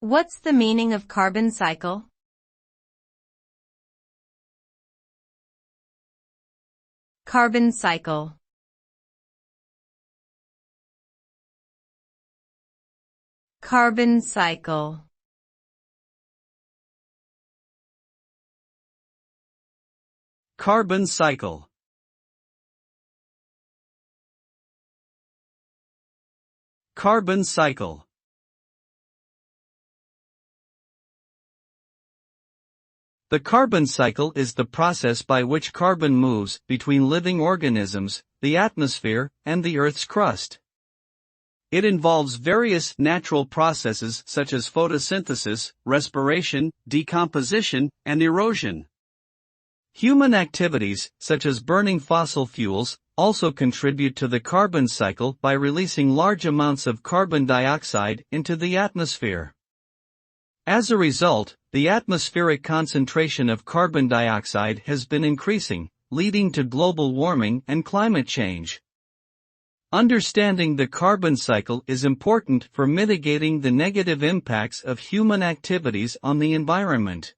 What's the meaning of carbon cycle? Carbon cycle. Carbon cycle. Carbon cycle. Carbon cycle. The carbon cycle is the process by which carbon moves between living organisms, the atmosphere, and the Earth's crust. It involves various natural processes such as photosynthesis, respiration, decomposition, and erosion. Human activities, such as burning fossil fuels, also contribute to the carbon cycle by releasing large amounts of carbon dioxide into the atmosphere. As a result, the atmospheric concentration of carbon dioxide has been increasing, leading to global warming and climate change. Understanding the carbon cycle is important for mitigating the negative impacts of human activities on the environment.